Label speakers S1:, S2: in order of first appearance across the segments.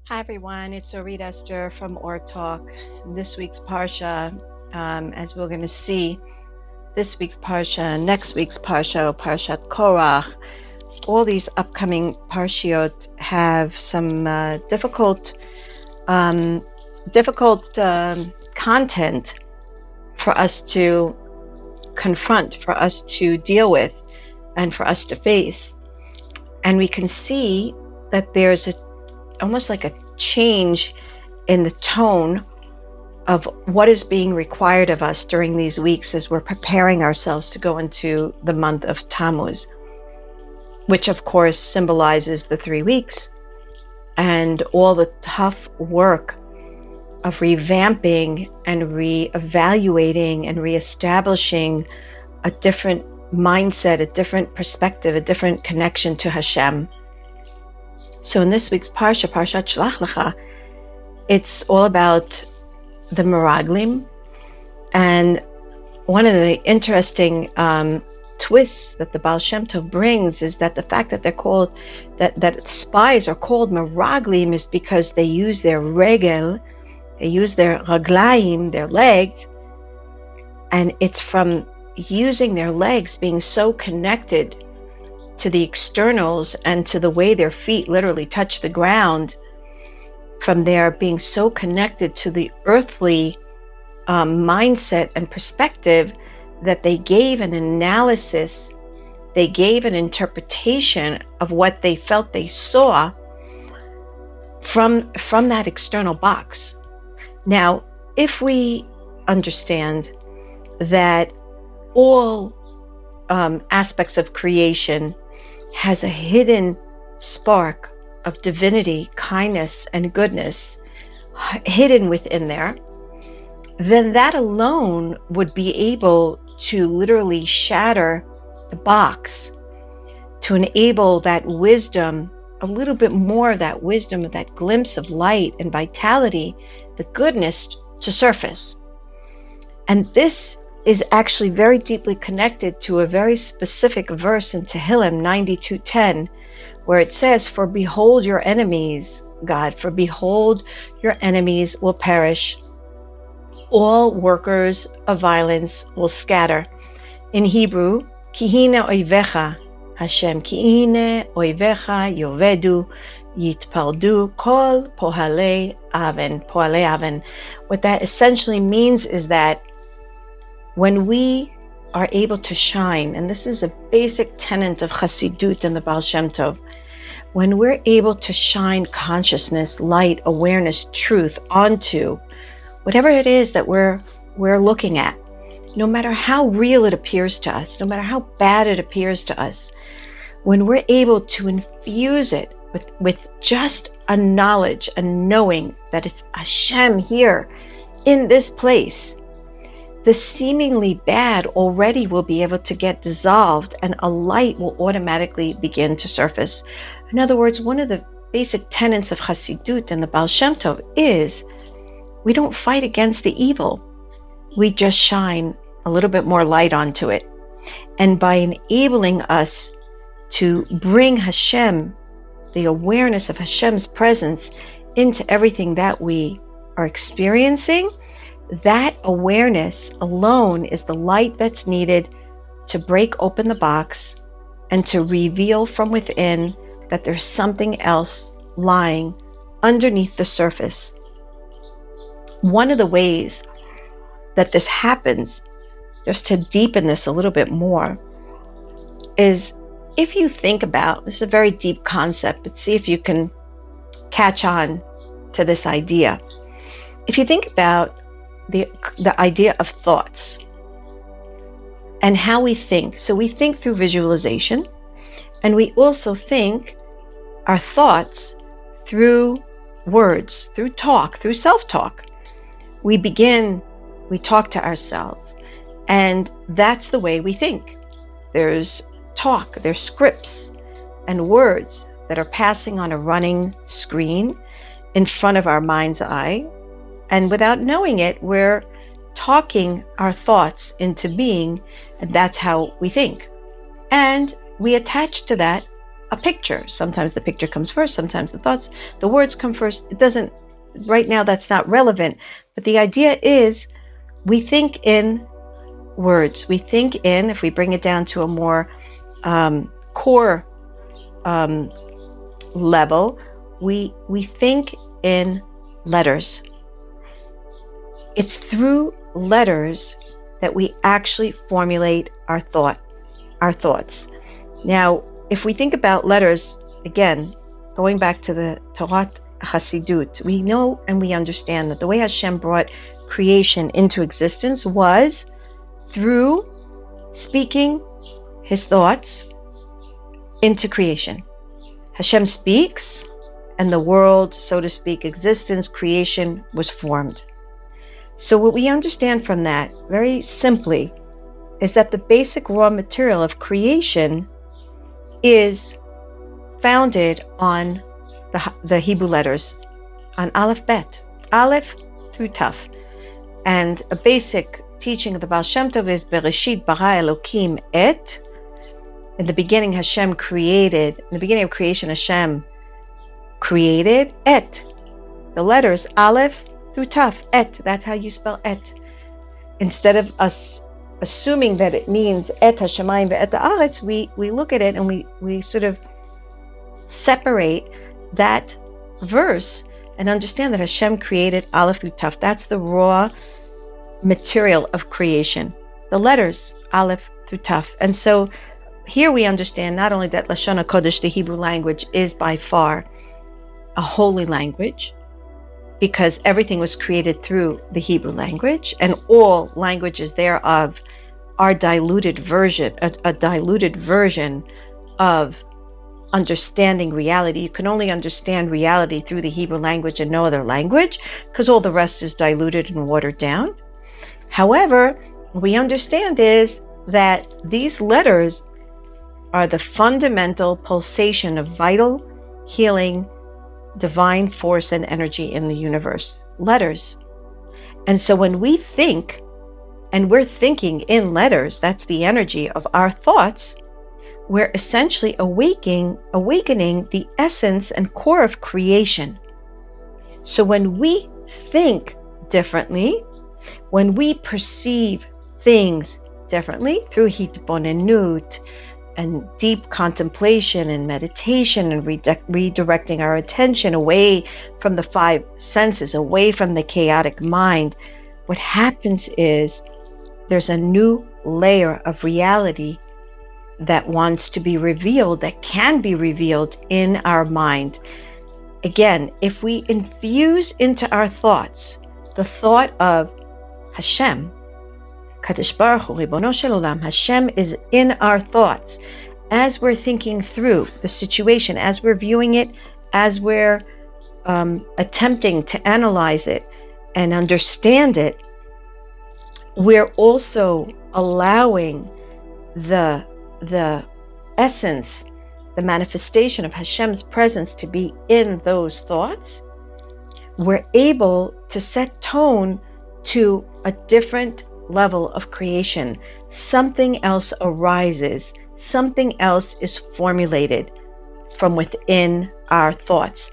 S1: Hi everyone, it's Orit Esther from Or Talk. This week's Parsha, as we're going to see, this week's Parsha, next week's Parsha, Parshat Korach, all these upcoming Parshiot have some difficult content for us to confront, for us to deal with, and for us to face. And we can see that there's almost like a change in the tone of what is being required of us during these weeks as we're preparing ourselves to go into the month of Tammuz, which of course symbolizes the 3 weeks and all the tough work of revamping and reevaluating and reestablishing a different mindset, a different perspective, a different connection to Hashem. So in this week's Parsha, Parshat Shlach Lecha, it's all about the Meraglim. And one of the interesting twists that the Baal Shem Tov brings is that the fact that they're called, that spies are called Meraglim is because they use their regel, they use their raglaim, their legs, and it's from using their legs, being so connected to the externals and to the way their feet literally touch the ground, from there being so connected to the earthly mindset and perspective, that they gave an analysis, they gave an interpretation of what they felt they saw from that external box. Now, if we understand that all aspects of creation has a hidden spark of divinity, kindness, and goodness hidden within there, then that alone would be able to literally shatter the box, to enable that wisdom, a little bit more of that wisdom, of that glimpse of light and vitality, the goodness to surface. And this is actually very deeply connected to a very specific verse in Tehillim 92:10, where it says, "For behold your enemies, God, for behold your enemies will perish. All workers of violence will scatter." In Hebrew, Kihine oivecha, Hashem, Kihine oivecha yovedu, yitpaldu kol pohalei aven. What that essentially means is that when we are able to shine, and this is a basic tenet of Chassidut and the Baal Shem Tov, when we're able to shine consciousness, light, awareness, truth onto whatever it is that we're looking at, no matter how real it appears to us, no matter how bad it appears to us, when we're able to infuse it with just a knowledge, a knowing that it's Hashem here in this place, the seemingly bad already will be able to get dissolved and a light will automatically begin to surface. In other words, one of the basic tenets of Chassidut and the Baal Shem Tov is we don't fight against the evil. We just shine a little bit more light onto it. And by enabling us to bring Hashem, the awareness of Hashem's presence into everything that we are experiencing, that awareness alone is the light that's needed to break open the box and to reveal from within that there's something else lying underneath the surface. One of the ways that this happens, just to deepen this a little bit more, is if you think about, this is a very deep concept, but see if you can catch on to this idea. If you think about the idea of thoughts and how we think. So we think through visualization, and we also think our thoughts through words, through talk, through self-talk. We talk to ourselves, and that's the way we think. There's talk, there's scripts and words that are passing on a running screen in front of our mind's eye. And without knowing it, we're talking our thoughts into being, and that's how we think. And we attach to that a picture. Sometimes the picture comes first, sometimes the thoughts, the words come first. It doesn't, right now that's not relevant. But the idea is we think in words. We think in, if we bring it down to a more core level, we think in letters. It's through letters that we actually formulate our thoughts. Now, if we think about letters, again, going back to the Torah Hasidut, we know and we understand that the way Hashem brought creation into existence was through speaking his thoughts into creation. Hashem speaks, and the world, so to speak, existence, creation was formed. So what we understand from that, very simply, is that the basic raw material of creation is founded on the Hebrew letters, on Aleph Bet, Aleph through Taf. And a basic teaching of the Baal Shem Tov is Bereshit bara Elokim et. In the beginning, Hashem created. In the beginning of creation, Hashem created et. The letters Aleph through Taf, et. That's how you spell et. Instead of us assuming that it means et Hashemayim ve'et ha'aretz, we look at it and we sort of separate that verse and understand that Hashem created Aleph through Taf. That's the raw material of creation. The letters Aleph through Taf. And so here we understand not only that Lashon HaKodesh, the Hebrew language, is by far a holy language, because everything was created through the Hebrew language, and all languages thereof are diluted version, a diluted version of understanding reality. You can only understand reality through the Hebrew language and no other language, because all the rest is diluted and watered down. However, what we understand is that these letters are the fundamental pulsation of vital, healing, divine force and energy in the universe. Letters. And so when we think, and we're thinking in letters, that's the energy of our thoughts, we're essentially awakening the essence and core of creation. So when we think differently, when we perceive things differently through hitbonenut and deep contemplation and meditation and redirecting our attention away from the five senses, away from the chaotic mind, what happens is there's a new layer of reality that wants to be revealed, that can be revealed in our mind. Again, if we infuse into our thoughts the thought of Hashem, Kadosh Baruch Hu, Ribono Shel Olam, Hashem is in our thoughts as we're thinking through the situation, as we're viewing it, as we're attempting to analyze it and understand it. We're also allowing the essence, the manifestation of Hashem's presence to be in those thoughts. We're able to set tone to a different level of creation. Something else arises. Something else is formulated from within our thoughts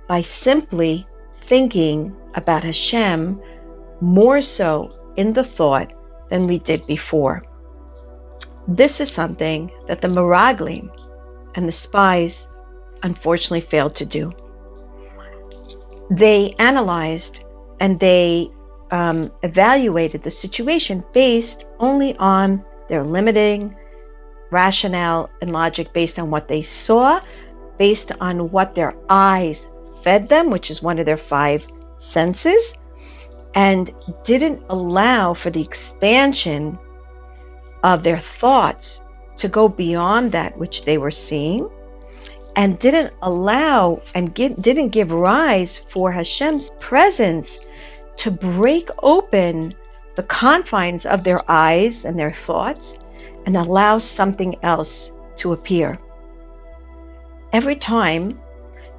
S1: by simply thinking about Hashem more so in the thought than we did before. This is something that the Meraglim and the spies unfortunately failed to do. They analyzed and they evaluated the situation based only on their limiting rationale and logic, based on what they saw, based on what their eyes fed them, which is one of their five senses, and didn't allow for the expansion of their thoughts to go beyond that which they were seeing, and didn't allow and didn't give rise for Hashem's presence to break open the confines of their eyes and their thoughts and allow something else to appear. Every time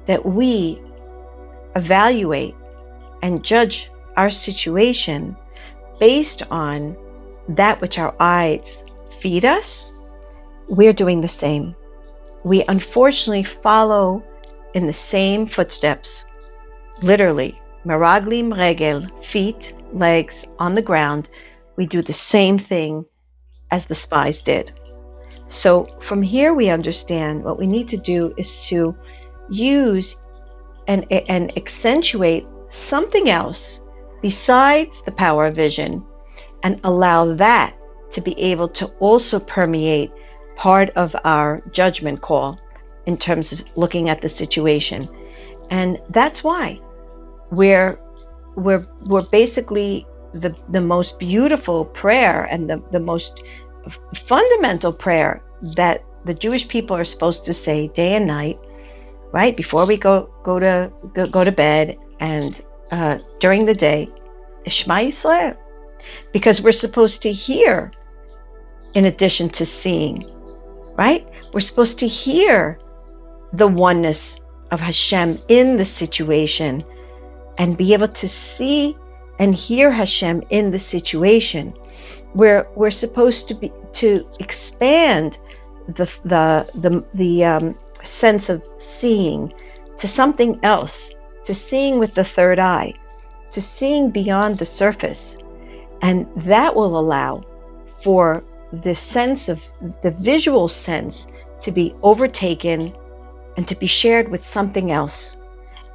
S1: that we evaluate and judge our situation based on that which our eyes feed us, we're doing the same. we unfortunately follow in the same footsteps, literally, meraglim regel, feet, legs on the ground. We do the same thing as the spies did. So from here we understand what we need to do is to use and accentuate something else besides the power of vision, and allow that to be able to also permeate part of our judgment call in terms of looking at the situation. And that's why we're basically the most beautiful prayer and the most fundamental prayer that the Jewish people are supposed to say day and night, right before we go to bed, and during the day, Shema Yisrael, because we're supposed to hear in addition to seeing, right? We're supposed to hear the oneness of Hashem in the situation and be able to see and hear Hashem in the situation. We're supposed to expand the sense of seeing to something else, to seeing with the third eye, to seeing beyond the surface. And that will allow for the sense of the visual sense to be overtaken and to be shared with something else.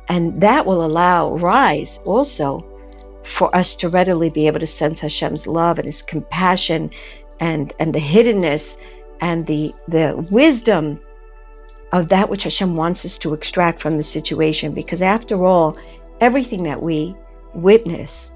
S1: And that will rise also for us to readily be able to sense Hashem's love and His compassion and the hiddenness and the wisdom of that which Hashem wants us to extract from the situation. Because after all, everything that we witness,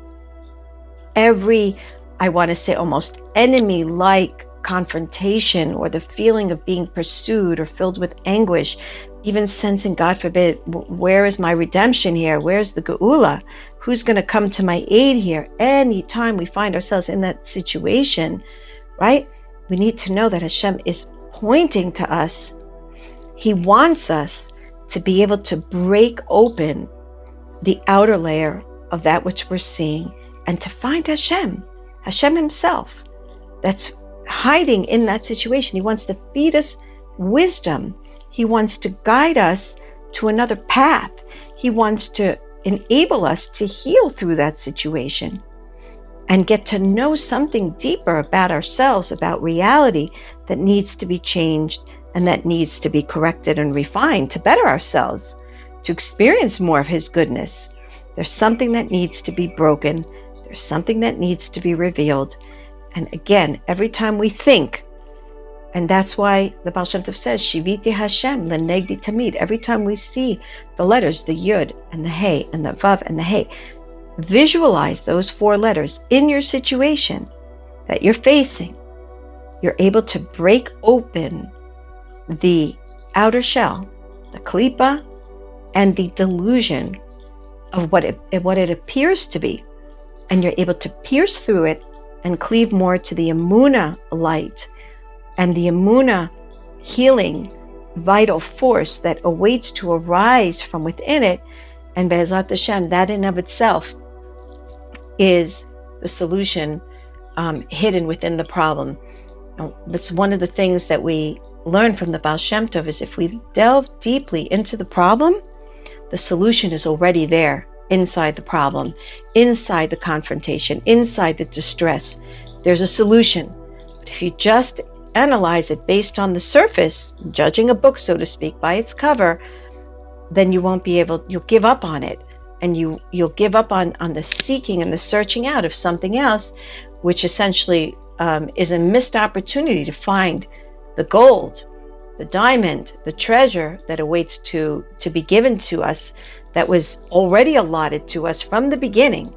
S1: every, I want to say, almost enemy-like confrontation, or the feeling of being pursued or filled with anguish, even sensing, God forbid, where is my redemption here? Where's the geula? Who's going to come to my aid here? Anytime we find ourselves in that situation, right? We need to know that Hashem is pointing to us. He wants us to be able to break open the outer layer of that which we're seeing and to find Hashem Himself, that's hiding in that situation. He wants to feed us wisdom. He wants to guide us to another path. He wants to enable us to heal through that situation and get to know something deeper about ourselves, about reality that needs to be changed and that needs to be corrected and refined to better ourselves, to experience more of His goodness. There's something that needs to be broken. There's something that needs to be revealed. And again, every time we think, and that's why the Baal Shem Tov says, Shiviti Hashem lenegdi tamid. Every time we see the letters, the Yud and the Hey and the Vav and the Hey, visualize those four letters in your situation that you're facing. You're able to break open the outer shell, the klipa, and the delusion of what it appears to be. And you're able to pierce through it and cleave more to the Emuna light and the Emuna healing vital force that awaits to arise from within it. And Be'ezrat Hashem, that in of itself is the solution hidden within the problem. It's one of the things that we learn from the Baal Shem Tov is if we delve deeply into the problem, the solution is already there. Inside the problem, inside the confrontation, inside the distress, there's a solution. But if you just analyze it based on the surface, judging a book, so to speak, by its cover, then you won't be able, you'll give up on it. And you'll give up on the seeking and the searching out of something else, which essentially is a missed opportunity to find the gold, the diamond, the treasure that awaits to be given to us, that was already allotted to us from the beginning,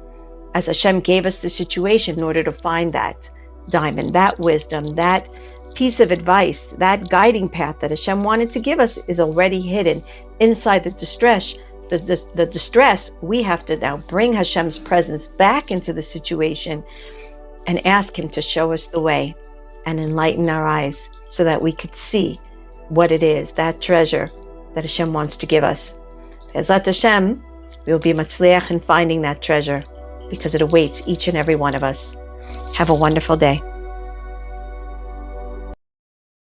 S1: as Hashem gave us the situation in order to find that diamond, that wisdom, that piece of advice, that guiding path that Hashem wanted to give us is already hidden inside the distress. The distress, we have to now bring Hashem's presence back into the situation and ask Him to show us the way and enlighten our eyes so that we could see what it is, that treasure that Hashem wants to give us. Be'ezrat Hashem, we will be matzliach in finding that treasure because it awaits each and every one of us. Have a wonderful day.